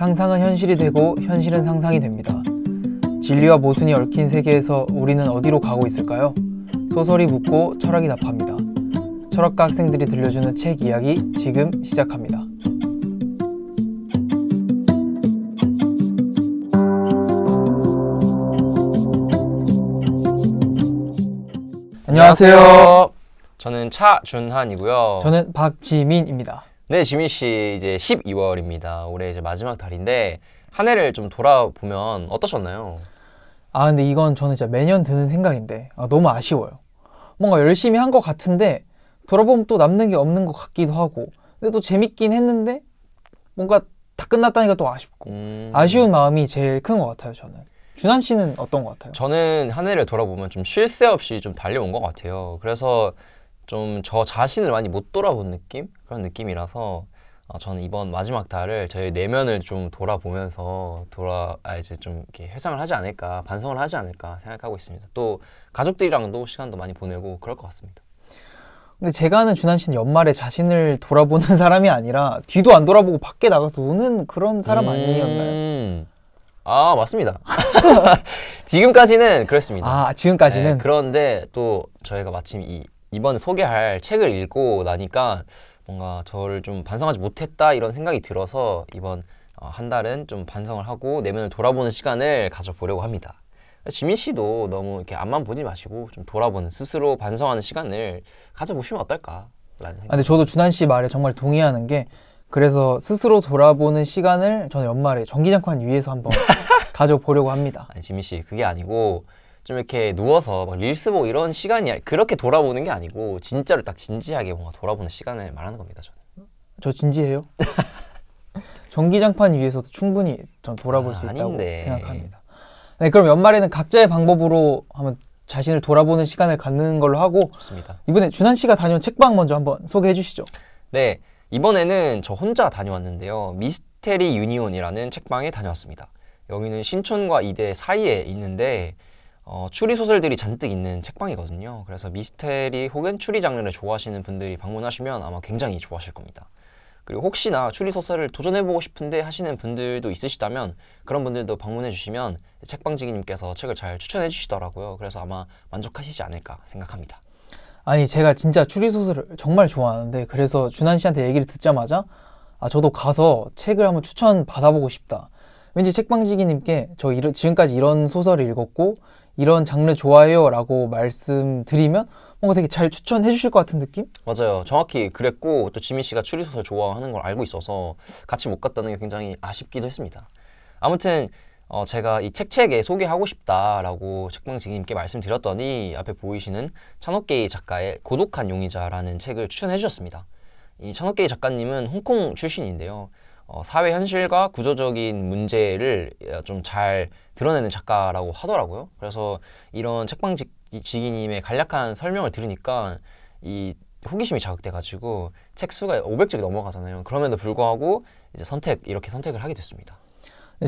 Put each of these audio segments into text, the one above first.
상상은 현실이 되고 현실은 상상이 됩니다. 진리와 모순이 얽힌 세계에서 우리는 어디로 가고 있을까요? 소설이 묻고 철학이 답합니다. 철학과 학생들이 들려주는 책 이야기 지금 시작합니다. 안녕하세요. 저는 차준한이고요. 저는 박지민입니다. 네, 지민 씨 이제 12월입니다. 올해 이제 마지막 달인데 한 해를 좀 돌아보면 어떠셨나요? 근데 이건 저는 진짜 매년 드는 생각인데 너무 아쉬워요. 뭔가 열심히 한 것 같은데 돌아보면 또 남는 게 없는 것 같기도 하고, 근데 또 재밌긴 했는데 뭔가 다 끝났다니까 또 아쉽고 아쉬운 마음이 제일 큰 것 같아요. 저는. 준한 씨는 어떤 것 같아요? 저는 한 해를 돌아보면 좀 쉴 새 없이 좀 달려온 것 같아요. 그래서 좀 저 자신을 많이 못 돌아본 느낌? 그런 느낌이라서 저는 이번 마지막 달을 저희 내면을 좀 돌아보면서 이제 좀 이렇게 회상을 하지 않을까, 반성을 하지 않을까 생각하고 있습니다. 또 가족들이랑도 시간도 많이 보내고 그럴 것 같습니다. 근데 제가 아는 준한 씨는 연말에 자신을 돌아보는 사람이 아니라 뒤도 안 돌아보고 밖에 나가서 노는 그런 사람 아니었나요? 맞습니다. 지금까지는 그랬습니다. 지금까지는? 네, 그런데 또 저희가 마침 이번 소개할 책을 읽고 나니까 뭔가 저를 좀 반성하지 못했다 이런 생각이 들어서 이번 한 달은 좀 반성을 하고 내면을 돌아보는 시간을 가져보려고 합니다. 지민 씨도 너무 이렇게 앞만 보지 마시고 좀 돌아보는, 스스로 반성하는 시간을 가져보시면 어떨까라는 생각. 근데 저도 준한 씨 말에 정말 동의하는 게, 그래서 스스로 돌아보는 시간을 저는 연말에 전기장판 위에서 한번 가져보려고 합니다. 아니, 지민 씨, 그게 아니고 좀 이렇게 누워서 막 릴스 보고 이런 시간이 그렇게 돌아보는 게 아니고 진짜로 딱 진지하게 뭔가 돌아보는 시간을 말하는 겁니다. 저는. 저 진지해요? 전기장판 위에서도 충분히 전 돌아볼 수 있다고 아닌데. 생각합니다. 네, 그럼 연말에는 각자의 방법으로 한번 자신을 돌아보는 시간을 갖는 걸로 하고, 좋습니다. 이번에 준한 씨가 다녀온 책방 먼저 한번 소개해 주시죠. 네, 이번에는 저 혼자 다녀왔는데요. 미스테리 유니온이라는 책방에 다녀왔습니다. 여기는 신촌과 이대 사이에 있는데 추리 소설들이 잔뜩 있는 책방이거든요. 그래서 미스테리 혹은 추리 장르를 좋아하시는 분들이 방문하시면 아마 굉장히 좋아하실 겁니다. 그리고 혹시나 추리 소설을 도전해보고 싶은데 하시는 분들도 있으시다면 그런 분들도 방문해 주시면 책방지기님께서 책을 잘 추천해 주시더라고요. 그래서 아마 만족하시지 않을까 생각합니다. 아니, 제가 진짜 추리소설을 정말 좋아하는데, 그래서 준한 씨한테 얘기를 듣자마자 저도 가서 책을 한번 추천 받아보고 싶다. 왠지 책방지기님께 지금까지 이런 소설을 읽었고 이런 장르 좋아해요 라고 말씀드리면 뭔가 되게 잘 추천해 주실 것 같은 느낌? 맞아요. 정확히 그랬고, 또 지민 씨가 추리소설 좋아하는 걸 알고 있어서 같이 못 갔다는 게 굉장히 아쉽기도 했습니다. 아무튼 제가 이 책에 소개하고 싶다라고 책방지기님께 말씀드렸더니 앞에 보이시는 찬옥계이 작가의 고독한 용의자라는 책을 추천해 주셨습니다. 이 찬옥계이 작가님은 홍콩 출신인데요. 사회 현실과 구조적인 문제를 좀 잘 드러내는 작가라고 하더라고요. 그래서 이런 책방지기님의 간략한 설명을 들으니까 이 호기심이 자극돼가지고 책 수가 500쪽이 넘어가잖아요. 그럼에도 불구하고 이제 이렇게 선택을 하게 됐습니다.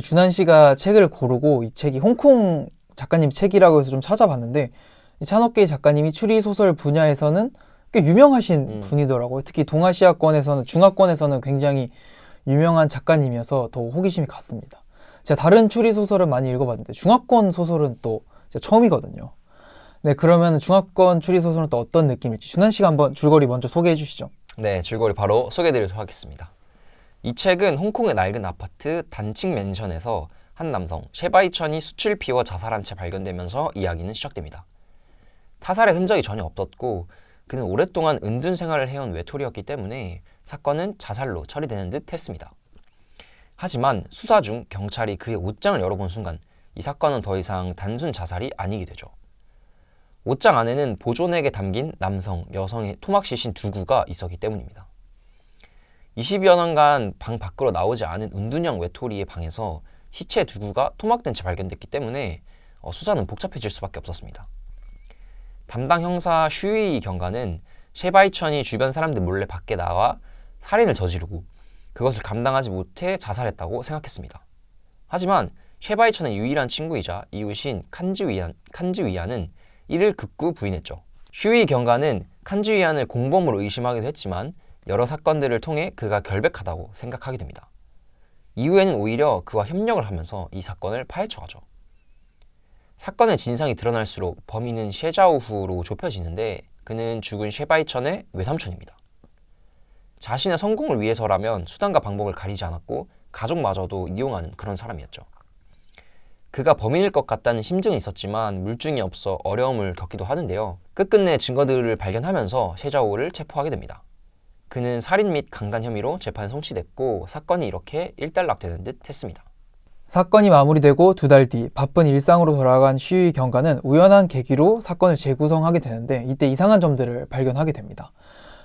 준한 씨가 책을 고르고 이 책이 홍콩 작가님 책이라고 해서 좀 찾아봤는데, 이 찬옥계이 작가님이 추리소설 분야에서는 꽤 유명하신 분이더라고요. 특히 중화권에서는 굉장히 유명한 작가님이어서 더 호기심이 갔습니다. 제가 다른 추리소설은 많이 읽어봤는데 중화권 소설은 또 처음이거든요. 네, 그러면 중화권 추리소설은 또 어떤 느낌일지 준한 씨가 한번 줄거리 먼저 소개해 주시죠. 네, 줄거리 바로 소개해드리도록 하겠습니다. 이 책은 홍콩의 낡은 아파트 단층 맨션에서 한 남성 셰바이천이 수출 피워 자살한 채 발견되면서 이야기는 시작됩니다. 타살의 흔적이 전혀 없었고 그는 오랫동안 은둔 생활을 해온 외톨이였기 때문에 사건은 자살로 처리되는 듯 했습니다. 하지만 수사 중 경찰이 그의 옷장을 열어본 순간 이 사건은 더 이상 단순 자살이 아니게 되죠. 옷장 안에는 보존액에 담긴 남성, 여성의 토막시신 두 구가 있었기 때문입니다. 20여 년간 방 밖으로 나오지 않은 은둔형 외톨이의 방에서 시체 두 구가 토막된 채 발견됐기 때문에 수사는 복잡해질 수밖에 없었습니다. 담당 형사 슈이 경관은 셰바이천이 주변 사람들 몰래 밖에 나와 살인을 저지르고 그것을 감당하지 못해 자살했다고 생각했습니다. 하지만 셰바이천의 유일한 친구이자 이웃인 칸지위안은 이를 극구 부인했죠. 슈이 경관은 칸지위안을 공범으로 의심하기도 했지만 여러 사건들을 통해 그가 결백하다고 생각하게 됩니다. 이후에는 오히려 그와 협력을 하면서 이 사건을 파헤쳐가죠. 사건의 진상이 드러날수록 범인은 셰자오후로 좁혀지는데 그는 죽은 셰바이천의 외삼촌입니다. 자신의 성공을 위해서라면 수단과 방법을 가리지 않았고 가족마저도 이용하는 그런 사람이었죠. 그가 범인일 것 같다는 심증은 있었지만 물증이 없어 어려움을 겪기도 하는데요. 끝끝내 증거들을 발견하면서 셰자오를 체포하게 됩니다. 그는 살인 및 강간 혐의로 재판에 송치됐고 사건이 이렇게 일단락되는 듯 했습니다. 사건이 마무리되고 2달 뒤 바쁜 일상으로 돌아간 시위 경관은 우연한 계기로 사건을 재구성하게 되는데 이때 이상한 점들을 발견하게 됩니다.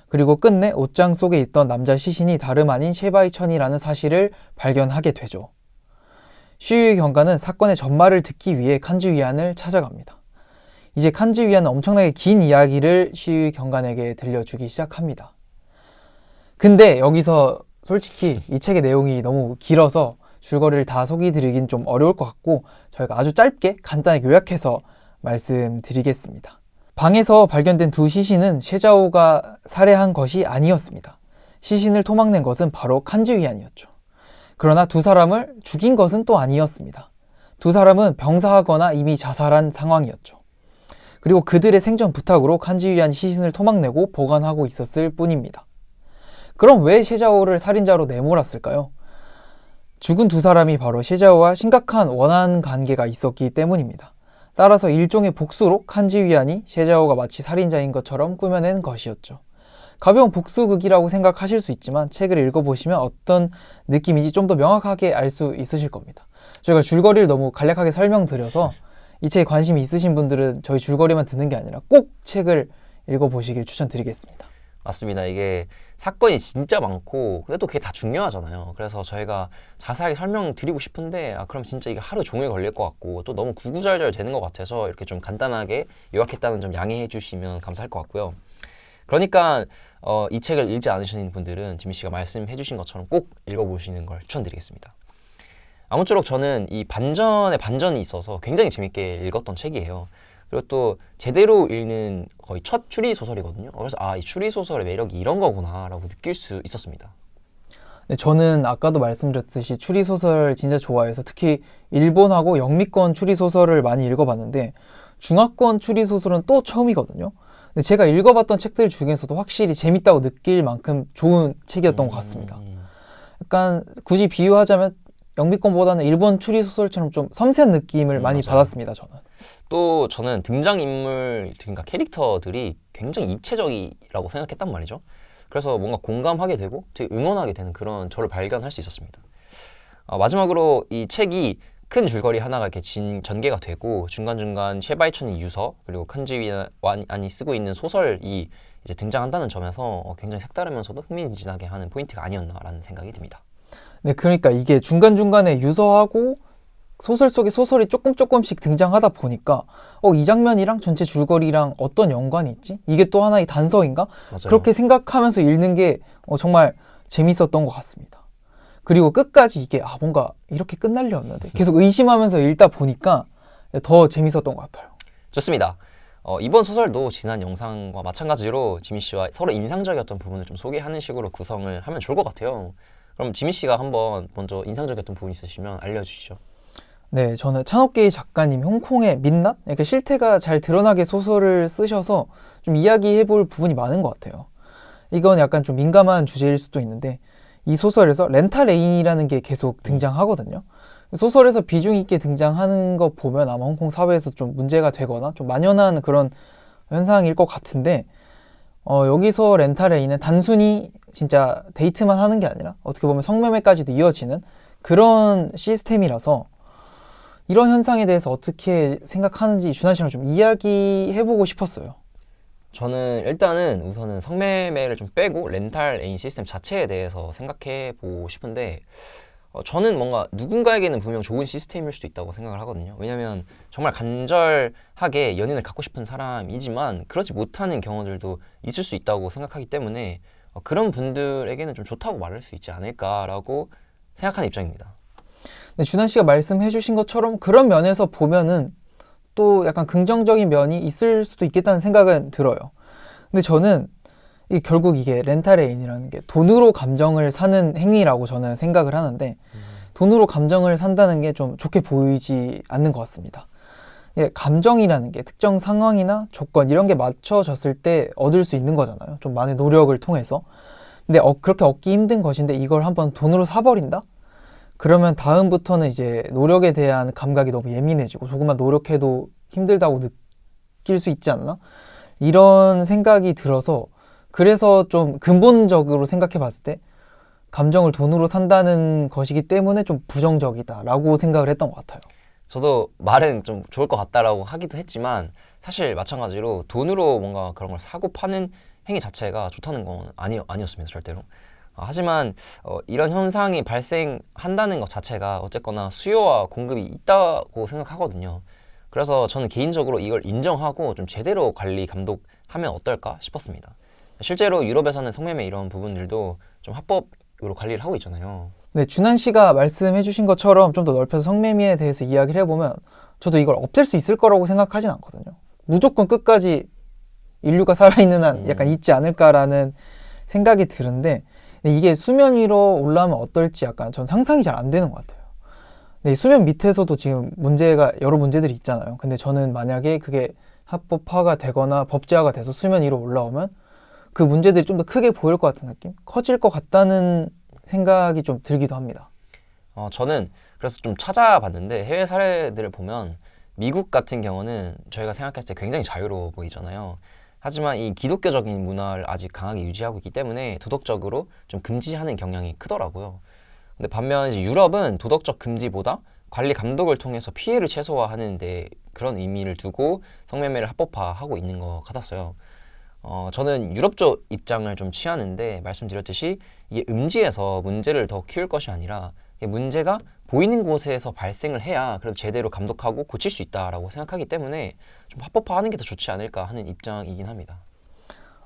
그리고 끝내 옷장 속에 있던 남자 시신이 다름 아닌 셰바이천이라는 사실을 발견하게 되죠. 시위 경관은 사건의 전말을 듣기 위해 칸즈위안을 찾아갑니다. 이제 칸즈위안은 엄청나게 긴 이야기를 시위 경관에게 들려주기 시작합니다. 근데 여기서 솔직히 이 책의 내용이 너무 길어서 줄거리를 다 소개해드리긴 좀 어려울 것 같고 저희가 아주 짧게 간단하게 요약해서 말씀드리겠습니다. 방에서 발견된 두 시신은 셰자오가 살해한 것이 아니었습니다. 시신을 토막낸 것은 바로 칸즈위안이었죠. 그러나 두 사람을 죽인 것은 또 아니었습니다. 두 사람은 병사하거나 이미 자살한 상황이었죠. 그리고 그들의 생전 부탁으로 칸즈위안 시신을 토막내고 보관하고 있었을 뿐입니다. 그럼 왜 셰자오를 살인자로 내몰았을까요? 죽은 두 사람이 바로 셰자오와 심각한 원한 관계가 있었기 때문입니다. 따라서 일종의 복수로 칸즈위안이 셰자오가 마치 살인자인 것처럼 꾸며낸 것이었죠. 가벼운 복수극이라고 생각하실 수 있지만 책을 읽어보시면 어떤 느낌인지 좀 더 명확하게 알 수 있으실 겁니다. 저희가 줄거리를 너무 간략하게 설명드려서 이 책에 관심이 있으신 분들은 저희 줄거리만 듣는 게 아니라 꼭 책을 읽어보시길 추천드리겠습니다. 맞습니다. 이게 사건이 진짜 많고 근데 또 그게 다 중요하잖아요. 그래서 저희가 자세하게 설명드리고 싶은데 그럼 진짜 이게 하루 종일 걸릴 것 같고 또 너무 구구절절 되는 것 같아서 이렇게 좀 간단하게 요약했다는 점 양해해 주시면 감사할 것 같고요. 그러니까 이 책을 읽지 않으신 분들은 지민 씨가 말씀해 주신 것처럼 꼭 읽어보시는 걸 추천드리겠습니다. 아무쪼록 저는 이 반전에 반전이 있어서 굉장히 재밌게 읽었던 책이에요. 그리고 또 제대로 읽는 거의 첫 추리 소설이거든요. 그래서 이 추리 소설의 매력이 이런 거구나 라고 느낄 수 있었습니다. 네, 저는 아까도 말씀드렸듯이 추리 소설 진짜 좋아해서 특히 일본하고 영미권 추리 소설을 많이 읽어봤는데 중화권 추리 소설은 또 처음이거든요. 근데 제가 읽어봤던 책들 중에서도 확실히 재밌다고 느낄 만큼 좋은 책이었던 것 같습니다. 약간 굳이 비유하자면 영미권보다는 일본 추리 소설처럼 좀 섬세한 느낌을 많이 맞아요. 받았습니다. 또 저는 등장인물, 그러니까 캐릭터들이 굉장히 입체적이라고 생각했단 말이죠. 그래서 뭔가 공감하게 되고 되게 응원하게 되는 그런 저를 발견할 수 있었습니다. 마지막으로 이 책이 큰 줄거리 하나가 이렇게 전개가 되고 중간중간 셰바이천의 유서 그리고 칸즈위안이 쓰고 있는 소설이 이제 등장한다는 점에서 굉장히 색다르면서도 흥미진진하게 하는 포인트가 아니었나라는 생각이 듭니다. 네, 그러니까 이게 중간중간에 유서하고 소설 속에 소설이 조금씩 등장하다 보니까 이 장면이랑 전체 줄거리랑 어떤 연관이 있지? 이게 또 하나의 단서인가? 맞아요. 그렇게 생각하면서 읽는 게 정말 재밌었던 것 같습니다. 그리고 끝까지 이게 뭔가 이렇게 끝날 리 없는데 계속 의심하면서 읽다 보니까 더 재밌었던 것 같아요. 좋습니다. 이번 소설도 지난 영상과 마찬가지로 지민 씨와 서로 인상적이었던 부분을 좀 소개하는 식으로 구성을 하면 좋을 것 같아요. 그럼 지민 씨가 한번 먼저 인상적이었던 부분 있으시면 알려주시죠. 네, 저는 찬옥계의 작가님 홍콩의 민낯? 이렇게 실태가 잘 드러나게 소설을 쓰셔서 좀 이야기해볼 부분이 많은 것 같아요. 이건 약간 좀 민감한 주제일 수도 있는데 이 소설에서 렌탈 애인이라는 게 계속 등장하거든요. 소설에서 비중 있게 등장하는 거 보면 아마 홍콩 사회에서 좀 문제가 되거나 좀 만연한 그런 현상일 것 같은데 여기서 렌탈 애인은 단순히 진짜 데이트만 하는 게 아니라 어떻게 보면 성매매까지도 이어지는 그런 시스템이라서 이런 현상에 대해서 어떻게 생각하는지 준하 씨랑 좀 이야기해보고 싶었어요. 저는 일단은 우선은 성매매를 좀 빼고 렌탈 애인 시스템 자체에 대해서 생각해 보고 싶은데 저는 뭔가 누군가에게는 분명 좋은 시스템일 수도 있다고 생각을 하거든요. 왜냐면 정말 간절하게 연인을 갖고 싶은 사람이지만 그렇지 못하는 경우들도 있을 수 있다고 생각하기 때문에 그런 분들에게는 좀 좋다고 말할 수 있지 않을까라고 생각하는 입장입니다. 근데 준하 씨가 말씀해 주신 것처럼 그런 면에서 보면은 또 약간 긍정적인 면이 있을 수도 있겠다는 생각은 들어요. 근데 저는 결국 이게 렌탈 애인이라는 게 돈으로 감정을 사는 행위라고 저는 생각을 하는데 돈으로 감정을 산다는 게 좀 좋게 보이지 않는 것 같습니다. 예, 감정이라는 게 특정 상황이나 조건 이런 게 맞춰졌을 때 얻을 수 있는 거잖아요. 좀 많은 노력을 통해서. 근데 그렇게 얻기 힘든 것인데 이걸 한번 돈으로 사버린다? 그러면 다음부터는 이제 노력에 대한 감각이 너무 예민해지고 조금만 노력해도 힘들다고 느낄 수 있지 않나? 이런 생각이 들어서 그래서 좀 근본적으로 생각해 봤을 때 감정을 돈으로 산다는 것이기 때문에 좀 부정적이다라고 생각을 했던 것 같아요. 저도 말은 좀 좋을 것 같다라고 하기도 했지만 사실 마찬가지로 돈으로 뭔가 그런 걸 사고 파는 행위 자체가 좋다는 건 아니었습니다. 절대로. 하지만 이런 현상이 발생한다는 것 자체가 어쨌거나 수요와 공급이 있다고 생각하거든요. 그래서 저는 개인적으로 이걸 인정하고 좀 제대로 관리 감독하면 어떨까 싶었습니다. 실제로 유럽에서는 성매매 이런 부분들도 좀 합법으로 관리를 하고 있잖아요. 네, 준한 씨가 말씀해 주신 것처럼 좀 더 넓혀서 성매매에 대해서 이야기를 해보면 저도 이걸 없앨 수 있을 거라고 생각하진 않거든요. 무조건 끝까지 인류가 살아있는 한 약간 있지 않을까라는 생각이 드는데 이게 수면 위로 올라오면 어떨지 약간 전 상상이 잘 안 되는 것 같아요. 네, 수면 밑에서도 지금 여러 문제들이 있잖아요. 근데 저는 만약에 그게 합법화가 되거나 법제화가 돼서 수면 위로 올라오면 그 문제들이 좀 더 크게 보일 것 같은 느낌? 커질 것 같다는 생각이 좀 들기도 합니다. 저는 그래서 좀 찾아봤는데 해외 사례들을 보면 미국 같은 경우는 저희가 생각했을 때 굉장히 자유로워 보이잖아요. 하지만 이 기독교적인 문화를 아직 강하게 유지하고 있기 때문에 도덕적으로 좀 금지하는 경향이 크더라고요. 근데 반면 이제 유럽은 도덕적 금지보다 관리 감독을 통해서 피해를 최소화하는 데 그런 의미를 두고 성매매를 합법화하고 있는 것 같았어요. 저는 유럽 쪽 입장을 좀 취하는데 말씀드렸듯이 이게 음지에서 문제를 더 키울 것이 아니라 이게 문제가 보이는 곳에서 발생을 해야 그래도 제대로 감독하고 고칠 수 있다라고 생각하기 때문에 좀 합법화하는 게 더 좋지 않을까 하는 입장이긴 합니다.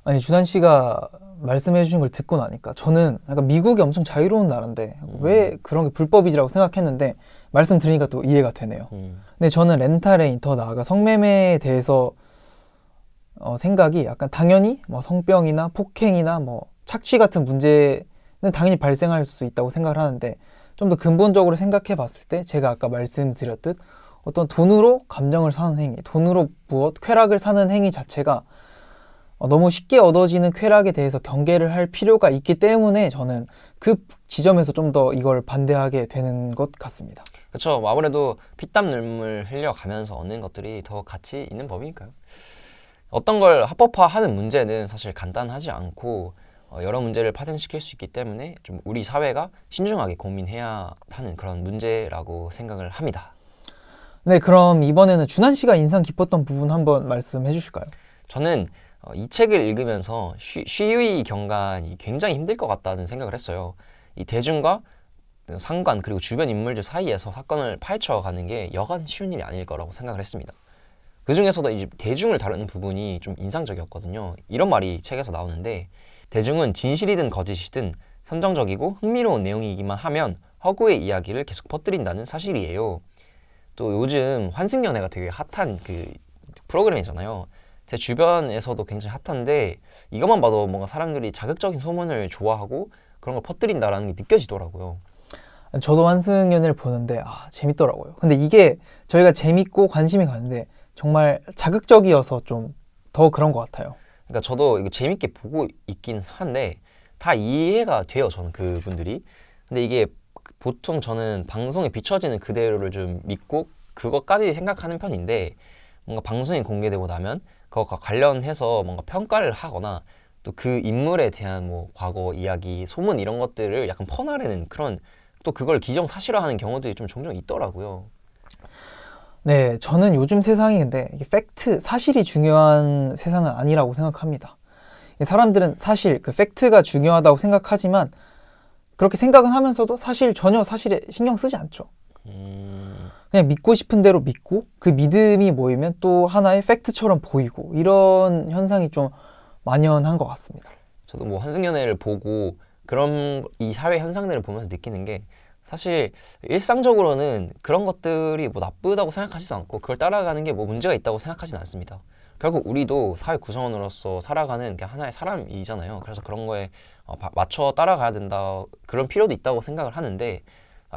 아니, 준한 씨가 말씀해 주신 걸 듣고 나니까 저는 약간 미국이 엄청 자유로운 나라인데 왜 그런 게 불법이라고 생각했는데 말씀 들으니까 또 이해가 되네요. 근데 저는 렌탈에 더 나아가 성매매에 대해서 생각이 약간 당연히 뭐 성병이나 폭행이나 뭐 착취 같은 문제는 당연히 발생할 수 있다고 생각을 하는데 좀 더 근본적으로 생각해 봤을 때 제가 아까 말씀드렸듯 어떤 돈으로 감정을 사는 행위, 돈으로 쾌락을 사는 행위 자체가 너무 쉽게 얻어지는 쾌락에 대해서 경계를 할 필요가 있기 때문에 저는 그 지점에서 좀 더 이걸 반대하게 되는 것 같습니다. 그렇죠. 아무래도 피땀 눈물 흘려가면서 얻는 것들이 더 가치 있는 법이니까요. 어떤 걸 합법화하는 문제는 사실 간단하지 않고 여러 문제를 파생시킬 수 있기 때문에 좀 우리 사회가 신중하게 고민해야 하는 그런 문제라고 생각을 합니다. 네, 그럼 이번에는 준한 씨가 인상 깊었던 부분 한번 말씀해 주실까요? 저는 이 책을 읽으면서 시위 경관이 굉장히 힘들 것 같다는 생각을 했어요. 이 대중과 상관 그리고 주변 인물들 사이에서 사건을 파헤쳐가는 게 여간 쉬운 일이 아닐 거라고 생각을 했습니다. 그 중에서도 이제 대중을 다루는 부분이 좀 인상적이었거든요. 이런 말이 책에서 나오는데 대중은 진실이든 거짓이든 선정적이고 흥미로운 내용이기만 하면 허구의 이야기를 계속 퍼뜨린다는 사실이에요. 또 요즘 환승연애가 되게 핫한 그 프로그램이잖아요. 제 주변에서도 굉장히 핫한데 이것만 봐도 뭔가 사람들이 자극적인 소문을 좋아하고 그런 걸 퍼뜨린다라는 게 느껴지더라고요. 저도 환승연애를 보는데 재밌더라고요. 근데 이게 저희가 재밌고 관심이 가는데 정말 자극적이어서 좀 더 그런 것 같아요. 그러니까 저도 이거 재밌게 보고 있긴 한데 다 이해가 돼요. 저는 그분들이. 근데 이게 보통 저는 방송에 비춰지는 그대로를 좀 믿고 그것까지 생각하는 편인데 뭔가 방송이 공개되고 나면 그것과 관련해서 뭔가 평가를 하거나 또 그 인물에 대한 뭐 과거 이야기, 소문 이런 것들을 약간 퍼나르는 그런 또 그걸 기정사실화하는 경우들이 좀 종종 있더라고요. 네, 저는 요즘 세상이 근데 이게 팩트, 사실이 중요한 세상은 아니라고 생각합니다. 사람들은 사실, 그 팩트가 중요하다고 생각하지만 그렇게 생각은 하면서도 사실 전혀 사실에 신경 쓰지 않죠. 그냥 믿고 싶은 대로 믿고 그 믿음이 모이면 또 하나의 팩트처럼 보이고 이런 현상이 좀 만연한 것 같습니다. 저도 뭐 환승연애를 보고 그런 이 사회 현상들을 보면서 느끼는 게 사실 일상적으로는 그런 것들이 뭐 나쁘다고 생각하지도 않고 그걸 따라가는 게 뭐 문제가 있다고 생각하지는 않습니다. 결국 우리도 사회 구성원으로서 살아가는 게 하나의 사람이잖아요. 그래서 그런 거에 맞춰 따라가야 된다 그런 필요도 있다고 생각을 하는데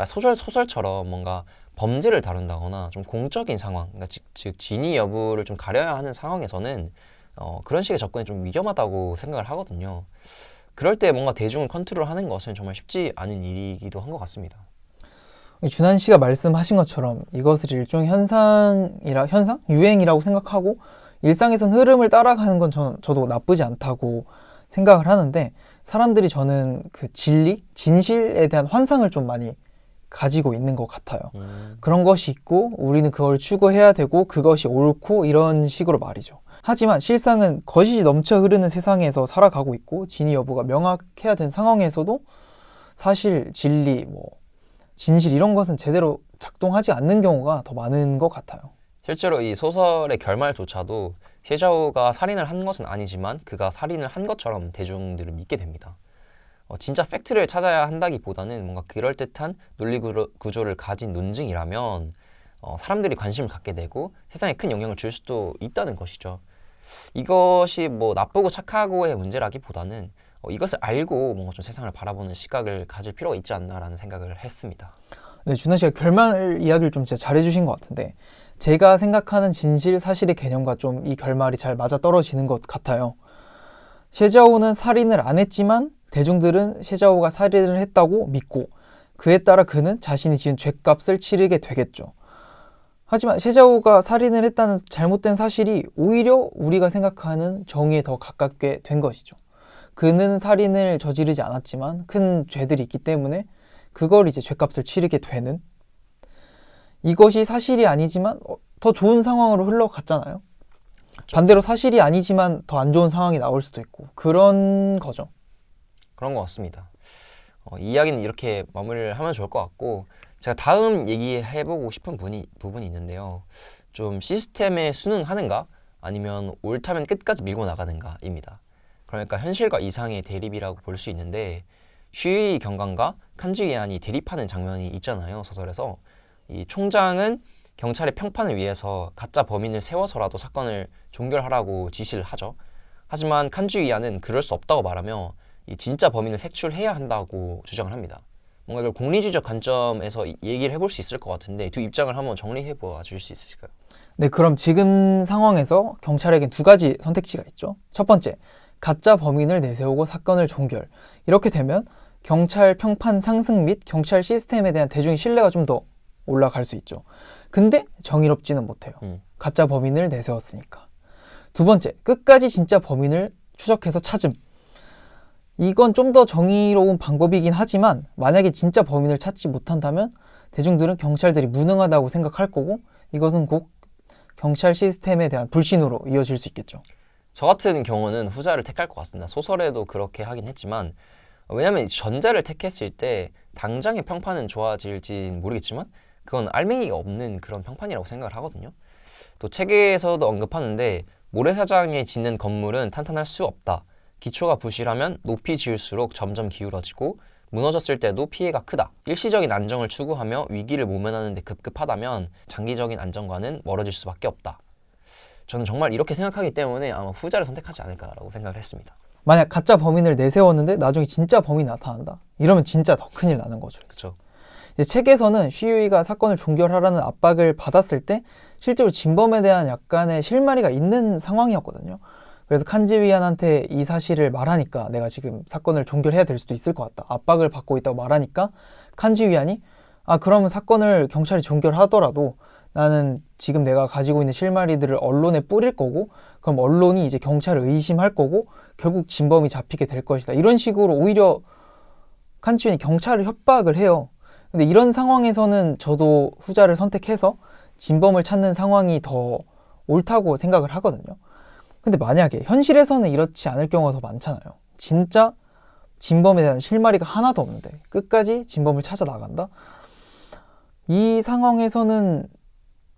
소설처럼 뭔가 범죄를 다룬다거나 좀 공적인 상황, 그러니까 즉 진위 여부를 좀 가려야 하는 상황에서는 그런 식의 접근이 좀 위험하다고 생각을 하거든요. 그럴 때 뭔가 대중을 컨트롤하는 것은 정말 쉽지 않은 일이기도 한 것 같습니다. 준한 씨가 말씀하신 것처럼 이것을 일종의 유행이라고 생각하고 일상에선 흐름을 따라가는 건 저도 나쁘지 않다고 생각을 하는데, 사람들이 저는 그 진실에 대한 환상을 좀 많이 가지고 있는 것 같아요. 그런 것이 있고 우리는 그걸 추구해야 되고 그것이 옳고 이런 식으로 말이죠. 하지만 실상은 거짓이 넘쳐 흐르는 세상에서 살아가고 있고 진위 여부가 명확해야 되는 상황에서도 사실, 진리, 진실 이런 것은 제대로 작동하지 않는 경우가 더 많은 것 같아요. 실제로 이 소설의 결말조차도 셰자오가 살인을 한 것은 아니지만 그가 살인을 한 것처럼 대중들을 믿게 됩니다. 진짜 팩트를 찾아야 한다기보다는 뭔가 그럴듯한 논리 구조를 가진 논증이라면 사람들이 관심을 갖게 되고 세상에 큰 영향을 줄 수도 있다는 것이죠. 이것이 뭐 나쁘고 착하고의 문제라기보다는 이것을 알고 뭔가 좀 세상을 바라보는 시각을 가질 필요가 있지 않나라는 생각을 했습니다. 네, 준하 씨가 결말 이야기를 좀 진짜 잘해주신 것 같은데, 제가 생각하는 진실, 사실의 개념과 좀 이 결말이 잘 맞아떨어지는 것 같아요. 셰자오는 살인을 안 했지만 대중들은 셰자오가 살인을 했다고 믿고 그에 따라 그는 자신이 지은 죄값을 치르게 되겠죠. 하지만 셰자오가 살인을 했다는 잘못된 사실이 오히려 우리가 생각하는 정의에 더 가깝게 된 것이죠. 그는 살인을 저지르지 않았지만 큰 죄들이 있기 때문에 그걸 이제 죄값을 치르게 되는, 이것이 사실이 아니지만 더 좋은 상황으로 흘러갔잖아요. 그렇죠. 반대로 사실이 아니지만 더 안 좋은 상황이 나올 수도 있고 그런 거죠. 그런 것 같습니다. 이 이야기는 이렇게 마무리를 하면 좋을 것 같고, 제가 다음 얘기해보고 싶은 부분이 있는데요. 좀 시스템에 순응하는가 아니면 옳다면 끝까지 밀고 나가는가입니다. 그러니까 현실과 이상의 대립이라고 볼 수 있는데, 슈이 경관과 칸지위안이 대립하는 장면이 있잖아요, 소설에서. 이 총장은 경찰의 평판을 위해서 가짜 범인을 세워서라도 사건을 종결하라고 지시를 하죠. 하지만 칸지위안은 그럴 수 없다고 말하며 이 진짜 범인을 색출해야 한다고 주장을 합니다. 뭔가 이걸 공리주의적 관점에서 얘기를 해볼 수 있을 것 같은데, 두 입장을 한번 정리해 보아 주실 수 있으실까요? 네, 그럼 지금 상황에서 경찰에겐 두 가지 선택지가 있죠. 첫 번째, 가짜 범인을 내세우고 사건을 종결. 이렇게 되면 경찰 평판 상승 및 경찰 시스템에 대한 대중의 신뢰가 좀 더 올라갈 수 있죠. 근데 정의롭지는 못해요. 가짜 범인을 내세웠으니까. 두 번째, 끝까지 진짜 범인을 추적해서 찾음. 이건 좀 더 정의로운 방법이긴 하지만 만약에 진짜 범인을 찾지 못한다면 대중들은 경찰들이 무능하다고 생각할 거고, 이것은 곧 경찰 시스템에 대한 불신으로 이어질 수 있겠죠. 저 같은 경우는 후자를 택할 것 같습니다. 소설에도 그렇게 하긴 했지만, 왜냐하면 전자를 택했을 때 당장의 평판은 좋아질진 모르겠지만 그건 알맹이가 없는 그런 평판이라고 생각을 하거든요. 또 책에서도 언급하는데, 모래사장에 짓는 건물은 탄탄할 수 없다. 기초가 부실하면 높이 지을수록 점점 기울어지고 무너졌을 때도 피해가 크다. 일시적인 안정을 추구하며 위기를 모면하는 데 급급하다면 장기적인 안정과는 멀어질 수밖에 없다. 저는 정말 이렇게 생각하기 때문에 아마 후자를 선택하지 않을까라고 생각을 했습니다. 만약 가짜 범인을 내세웠는데 나중에 진짜 범인이 나타난다. 이러면 진짜 더 큰일 나는 거죠. 그렇죠. 이제 책에서는 쉬유이가 사건을 종결하라는 압박을 받았을 때 실제로 진범에 대한 약간의 실마리가 있는 상황이었거든요. 그래서 칸지위안한테 이 사실을 말하니까 내가 지금 사건을 종결해야 될 수도 있을 것 같다. 압박을 받고 있다고 말하니까 칸지위안이 그러면 사건을 경찰이 종결하더라도 나는 지금 내가 가지고 있는 실마리들을 언론에 뿌릴 거고, 그럼 언론이 이제 경찰을 의심할 거고 결국 진범이 잡히게 될 것이다. 이런 식으로 오히려 칸지위안이 경찰을 협박을 해요. 근데 이런 상황에서는 저도 후자를 선택해서 진범을 찾는 상황이 더 옳다고 생각을 하거든요. 근데 만약에 현실에서는 이렇지 않을 경우가 더 많잖아요. 진짜 진범에 대한 실마리가 하나도 없는데 끝까지 진범을 찾아 나간다? 이 상황에서는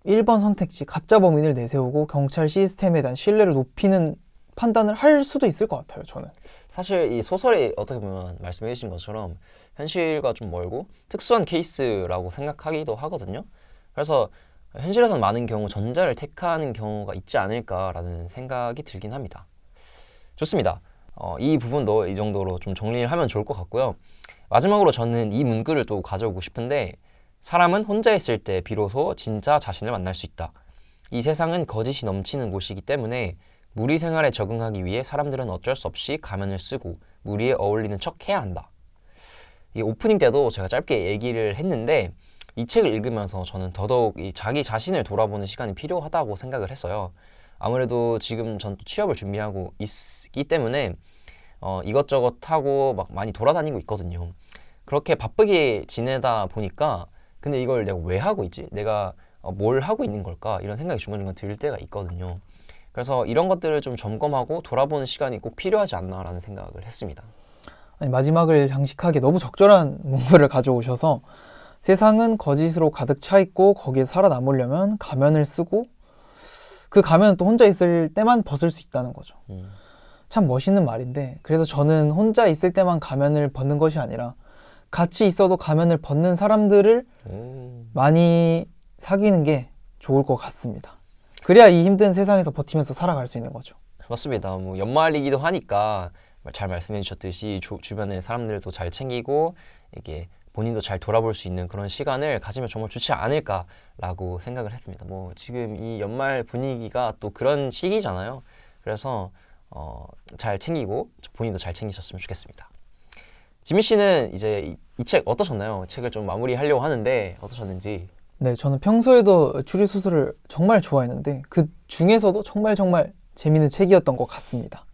1번 선택지, 가짜 범인을 내세우고 경찰 시스템에 대한 신뢰를 높이는 판단을 할 수도 있을 것 같아요, 저는. 사실 이 소설이 어떻게 보면 말씀해 주신 것처럼 현실과 좀 멀고 특수한 케이스라고 생각하기도 하거든요. 그래서 현실에서는 많은 경우 전자를 택하는 경우가 있지 않을까라는 생각이 들긴 합니다. 좋습니다. 이 부분도 이 정도로 좀 정리를 하면 좋을 것 같고요. 마지막으로 저는 이 문구를 또 가져오고 싶은데 사람은 혼자 있을 때 비로소 진짜 자신을 만날 수 있다. 이 세상은 거짓이 넘치는 곳이기 때문에 무리 생활에 적응하기 위해 사람들은 어쩔 수 없이 가면을 쓰고 무리에 어울리는 척 해야 한다. 이 오프닝 때도 제가 짧게 얘기를 했는데 이 책을 읽으면서 저는 더더욱 이 자기 자신을 돌아보는 시간이 필요하다고 생각을 했어요. 아무래도 지금 전 또 취업을 준비하고 있기 때문에 이것저것 하고 막 많이 돌아다니고 있거든요. 그렇게 바쁘게 지내다 보니까 근데 이걸 내가 왜 하고 있지? 내가 뭘 하고 있는 걸까? 이런 생각이 중간중간 들 때가 있거든요. 그래서 이런 것들을 좀 점검하고 돌아보는 시간이 꼭 필요하지 않나라는 생각을 했습니다. 아니, 마지막을 장식하게 너무 적절한 문구를 가져오셔서 세상은 거짓으로 가득 차 있고 거기에 살아남으려면 가면을 쓰고 그 가면은 또 혼자 있을 때만 벗을 수 있다는 거죠. 참 멋있는 말인데 그래서 저는 혼자 있을 때만 가면을 벗는 것이 아니라 같이 있어도 가면을 벗는 사람들을 많이 사귀는 게 좋을 것 같습니다. 그래야 이 힘든 세상에서 버티면서 살아갈 수 있는 거죠. 맞습니다. 뭐 연말이기도 하니까 잘 말씀해 주셨듯이 주변의 사람들도 잘 챙기고 이게 본인도 잘 돌아볼 수 있는 그런 시간을 가지면 정말 좋지 않을까라고 생각을 했습니다. 뭐 지금 이 연말 분위기가 또 그런 시기잖아요. 그래서 잘 챙기고 본인도 잘 챙기셨으면 좋겠습니다. 지민 씨는 이제 이 책 어떠셨나요? 책을 좀 마무리하려고 하는데 어떠셨는지? 네, 저는 평소에도 추리소설을 정말 좋아했는데 그 중에서도 정말 재밌는 책이었던 것 같습니다.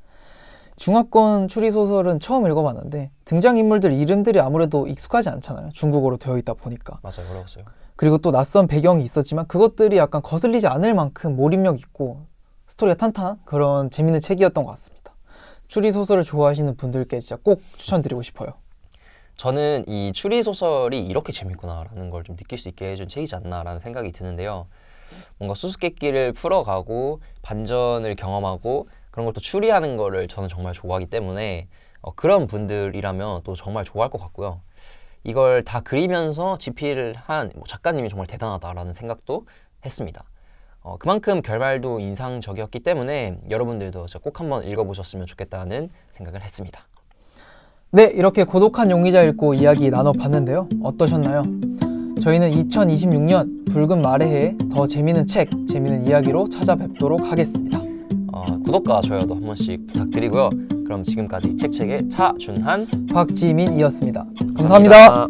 중화권 추리소설은 처음 읽어봤는데 등장인물들 이름들이 아무래도 익숙하지 않잖아요. 중국어로 되어 있다 보니까. 맞아요. 어려웠어요. 그리고 또 낯선 배경이 있었지만 그것들이 약간 거슬리지 않을 만큼 몰입력 있고 스토리가 탄탄한 그런 재밌는 책이었던 것 같습니다. 추리소설을 좋아하시는 분들께 진짜 꼭 추천드리고 싶어요. 저는 이 추리소설이 이렇게 재밌구나라는 걸 좀 느낄 수 있게 해준 책이지 않나라는 생각이 드는데요. 뭔가 수수께끼를 풀어가고 반전을 경험하고 그런 걸 또 추리하는 거를 저는 정말 좋아하기 때문에 그런 분들이라면 또 정말 좋아할 것 같고요. 이걸 다 그리면서 집필을 한 작가님이 정말 대단하다라는 생각도 했습니다. 그만큼 결말도 인상적이었기 때문에 여러분들도 꼭 한번 읽어보셨으면 좋겠다는 생각을 했습니다. 네, 이렇게 고독한 용의자 읽고 이야기 나눠봤는데요. 어떠셨나요? 저희는 2026년 붉은 말의 해에 더 재미있는 책, 재미있는 이야기로 찾아뵙도록 하겠습니다. 구독과 좋아요도 한 번씩 부탁드리고요. 그럼 지금까지 책책의 차준한, 박지민이었습니다. 감사합니다.